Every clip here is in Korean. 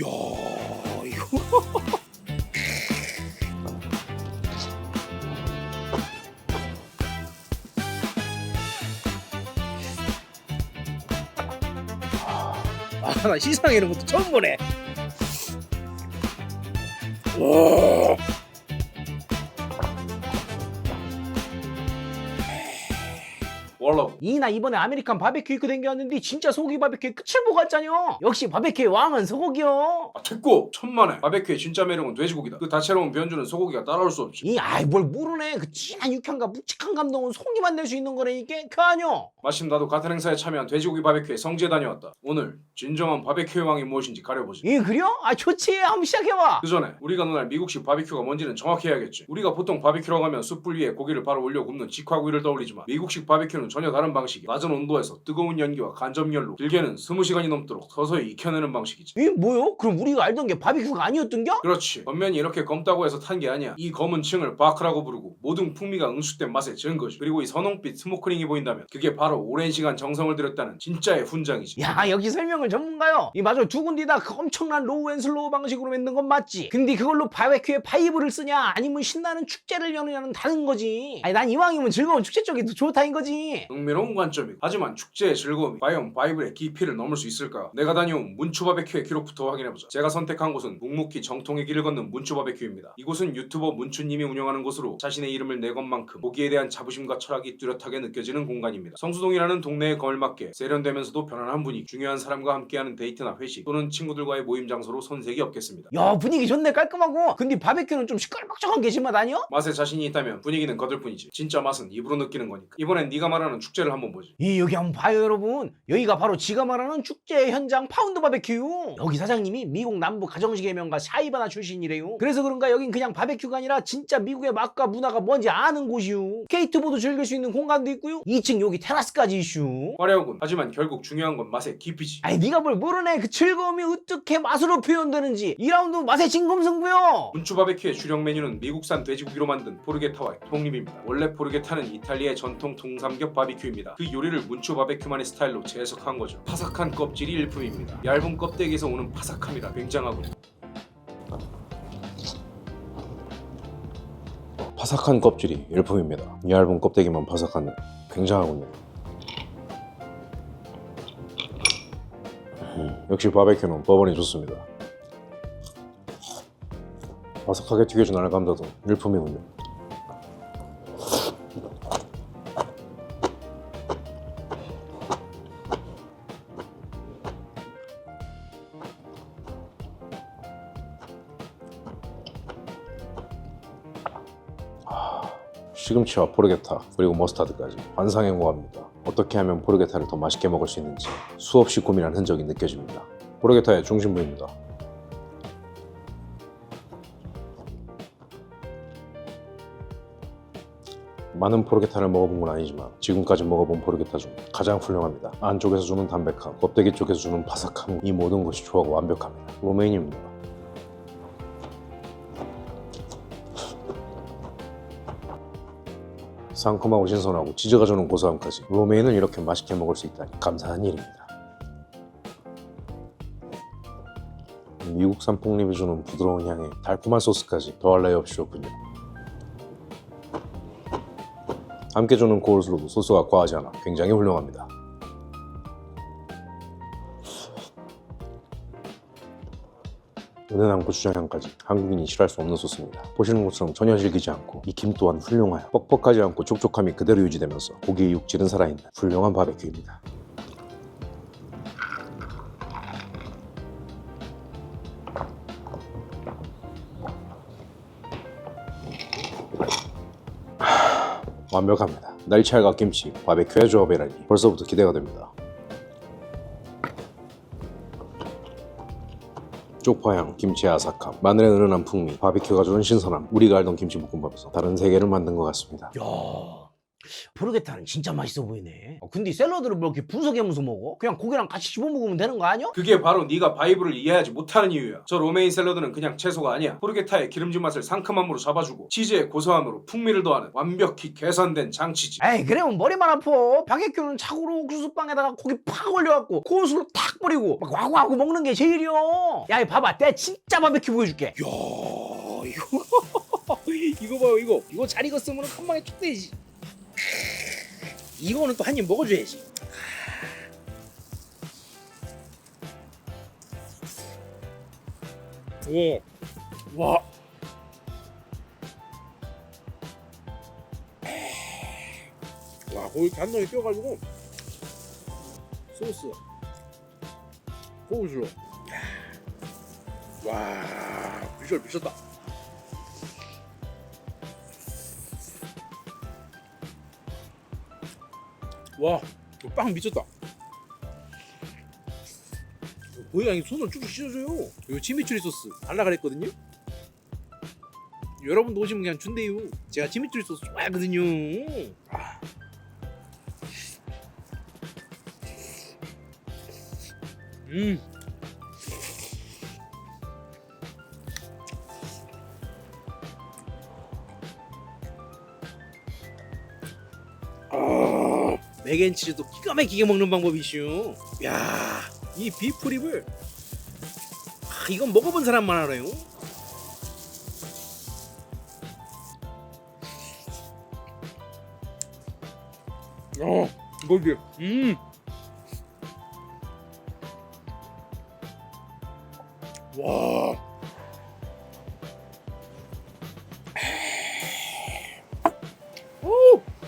야, 이거. 아, 나 시상에 이런 것도 처음 보네. 와. 원로 이나 이번에 아메리칸 바베큐 입고 댕겨왔는데 진짜 소고기 바베큐의 끝을 보고 왔잖여. 역시 바베큐의 왕은 소고기요. 됐고 천만에 바베큐의 진짜 매력은 돼지고기다. 그 다채로운 변주는 소고기가 따라올 수 없지. 이 아이 뭘 모르네. 그 진한 육향과 묵직한 감동은 소고기만 낼 수 있는 거라니까. 그 아뇨. 마침 나도 같은 행사에 참여한 돼지고기 바베큐에 성지에 다녀왔다. 오늘 진정한 바베큐의 왕이 무엇인지 가려보지. 이 그려? 아 좋지. 한번 시작해봐. 그 전에 우리가 논할 미국식 바베큐가 뭔지는 정확히 해야겠지. 우리가 보통 바베큐라고 하면 숯불 위에 고기를 바로 올려 굽는 직화구이를 떠올리지만 미국식 바베큐는 전혀 다른 방식이 낮은 온도에서 뜨거운 연기와 간접열로 길게는 20시간이 넘도록 서서히 익혀내는 방식이지. 이 뭐요? 그럼 우리가 알던 게 바베큐가 아니었던겨? 그렇지. 겉면이 이렇게 검다고 해서 탄 게 아니야. 이 검은 층을 바크라고 부르고 모든 풍미가 응축된 맛의 증거지. 그리고 이 선홍빛 스모크링이 보인다면 그게 바로 오랜 시간 정성을 들였다는 진짜의 훈장이지. 야 역시 설명을 전문가요. 이 맞아 두 군데 다 그 엄청난 로우 앤 슬로우 방식으로 만든 건 맞지. 근데 그걸로 바베큐에 파이브를 쓰냐 아니면 신나는 축제를 여느냐는 다른 거지. 아니 난 이왕이면 즐거운 축제 쪽이 더 좋다인 거지. 흥미로운 관점이고 하지만 축제의 즐거움이 과연 바이블의 깊이를 넘을 수 있을까? 내가 다녀온 문추 바베큐의 기록부터 확인해보자. 제가 선택한 곳은 묵묵히 정통의 길을 걷는 문추 바베큐입니다. 이곳은 유튜버 문추님이 운영하는 곳으로 자신의 이름을 내건 만큼 고기에 대한 자부심과 철학이 뚜렷하게 느껴지는 공간입니다. 성수동이라는 동네에 걸맞게 세련되면서도 편안한 분위기, 중요한 사람과 함께하는 데이트나 회식 또는 친구들과의 모임 장소로 손색이 없겠습니다. 야 분위기 좋네 깔끔하고. 근데 바베큐는 좀 시끌벅적한 게 심하다 아니요? 맛에 자신이 있다면 분위기는 거들 뿐이지. 진짜 맛은 입으로 느끼는 거니까. 이번엔 네가 말하는 축제를 한번 보지. 이 여기 한번 봐요 여러분. 여기가 바로 지가 말하는 축제 현장 파운드 바베큐. 여기 사장님이 미국 남부 가정식의 명가 샤이바나 출신이래요. 그래서 그런가 여긴 그냥 바베큐가 아니라 진짜 미국의 맛과 문화가 뭔지 아는 곳이요. 스케이트보드 즐길 수 있는 공간도 있고요. 2층 여기 테라스까지 이슈. 화려하군. 하지만 결국 중요한 건 맛의 깊이지. 아니 네가 뭘 모르네. 그 즐거움이 어떻게 맛으로 표현되는지. 2라운드 맛의 진검승부요. 문추 바베큐의 주력 메뉴는 미국산 돼지고기로 만든 포르게타와 통립입니다. 원래 포르게타는 이탈리아의 전통 통삼겹 바비큐입니다. 그 요리를 문추 바베큐만의 스타일로 재해석한 거죠. 파삭한 껍질이 일품입니다. 얇은 껍데기에서 오는 파삭함이라 굉장하군요. 파삭한 껍질이 일품입니다. 얇은 껍데기만 파삭한 굉장하군요. 역시 바베큐는 버번이 좋습니다. 바삭하게 튀겨진 알감자도 일품이군요. 시금치와 포르게타 그리고 머스타드까지 환상행고합니다. 어떻게 하면 포르게타를 더 맛있게 먹을 수 있는지 수없이 고민한 흔적이 느껴집니다. 포르게타의 중심부입니다. 많은 포르게타를 먹어본 건 아니지만 지금까지 먹어본 포르게타 중 가장 훌륭합니다. 안쪽에서 주는 담백함, 껍데기 쪽에서 주는 바삭함, 이 모든 것이 조화가 완벽합니다. 로메인입니다. 상큼하고 신선하고 치즈가 주는 고소함까지 로메인을 이렇게 맛있게 먹을 수 있다니 감사한 일입니다. 미국산 폭립이 주는 부드러운 향에 달콤한 소스까지 더할 나위 없이 좋군요. 함께 주는 코울슬로도 소스가 과하지 않아 굉장히 훌륭합니다. 은은한 고추장 향까지 한국인이 싫어할 수 없는 소스입니다. 보시는 것처럼 전혀 질기지 않고 이 김 또한 훌륭하여 뻑뻑하지 않고 촉촉함이 그대로 유지되면서 고기의 육질은 살아있는 훌륭한 바베큐입니다. 완벽합니다. 날치알과 김치, 바베큐의 조합이라니 벌써부터 기대가 됩니다. 쪽파향, 김치의 아삭함, 마늘의 은은한 풍미, 바비큐가 주는 신선함, 우리가 알던 김치볶음밥에서 다른 세계를 만든 것 같습니다. 야 포르게타는 진짜 맛있어 보이네. 근데 샐러드를 뭐 이렇게 분석해면서 먹어? 그냥 고기랑 같이 씹어 먹으면 되는 거 아니야? 그게 바로 네가 바이블을 이해하지 못하는 이유야. 저 로메인 샐러드는 그냥 채소가 아니야. 포르게타의 기름진 맛을 상큼함으로 잡아주고 치즈의 고소함으로 풍미를 더하는 완벽히 계산된 장치지. 에이 그러면 머리만 아파. 바게큐는 차고로 옥수수빵에다가 고기 팍 올려갖고 코스로 탁 뿌리고 막 와구와구 먹는 게 제일이여. 야 봐봐, 내가 진짜 바베큐 보여줄게. 야 이거 봐요. 이거 잘 익었으면 한 방에 쭉 되지. 이거는 또 한 입 먹어줘야지. 오, 와. 와, 거기 단단히 껴가지고 소스, 고수로. 와, 비주얼 미쳤다. 와, 이거 빵 미쳤다. 고양이 손을 쭉쭉 씻어줘요. 이거 치미추리 소스 달라 그랬거든요. 여러분도 오시면 그냥 준대요. 제가 치미추리 소스 좋아하거든요. 아. 맥앤치즈도 기가 막히게 먹는 방법이시오. 야, 이 비프립을 이건 먹어본 사람만 알아요. 이거지. 와.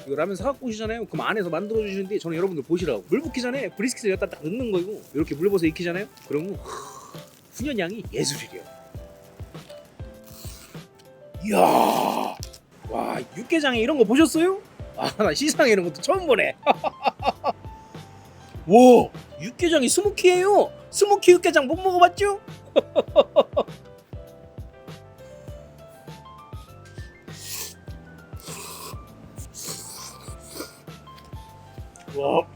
이거 라면 사갖고 오시잖아요. 그럼 안에서 만들어주시는데 저는 여러분들 보시라고 물 붓기 전에 브리스킷을 여기다 딱 넣는 거고 이렇게 물 부어서 익히잖아요. 그러면 훈연향이 예술이래요. 이야, 와, 육개장에 이런 거 보셨어요? 아, 나 시상에 이런 것도 처음 보네. 와, 육개장이 스모키예요. 스모키 육개장 못 먹어봤죠? 와.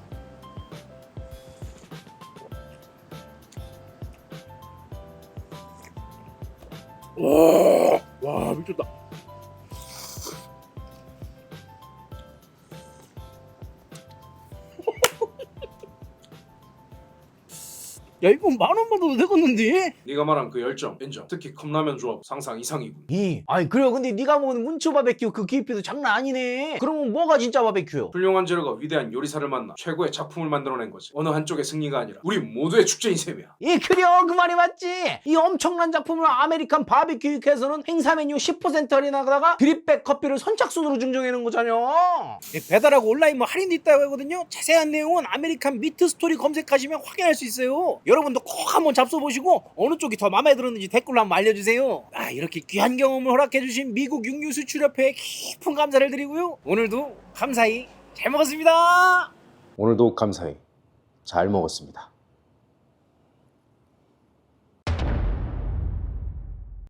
와, 미쳤다. 야, 이거 10,000원 받아도 되겠는데? 네가 말한 그 열정 인정. 특히 컵라면 조합 상상 이상이군. 아니 그래요. 근데 네가 먹는 문초 바베큐 그 기피도 장난 아니네. 그러면 뭐가 진짜 바베큐요? 훌륭한 재료가 위대한 요리사를 만나 최고의 작품을 만들어낸 거지. 어느 한쪽의 승리가 아니라 우리 모두의 축제인 셈이야. 그래요, 그 말이 맞지. 이 엄청난 작품을 아메리칸 바비큐 육회에서는 행사 메뉴 10% 할인하다가 드립백 커피를 선착순으로 증정해 놓은 거잖아요. 배달하고 온라인 뭐 할인도 있다고 하거든요. 자세한 내용은 아메리칸 미트 스토리 검색하시면 확인할 수 있어요. 여러분도 꼭 한번 잡숴보시고 어느 쪽이 더 마음에 들었는지 댓글로 한번 알려주세요. 아, 이렇게 귀한 경험을 허락해주신 미국 육류 수출협회에 깊은 감사를 드리고요. 오늘도 감사히 잘 먹었습니다. 오늘도 감사히 잘 먹었습니다.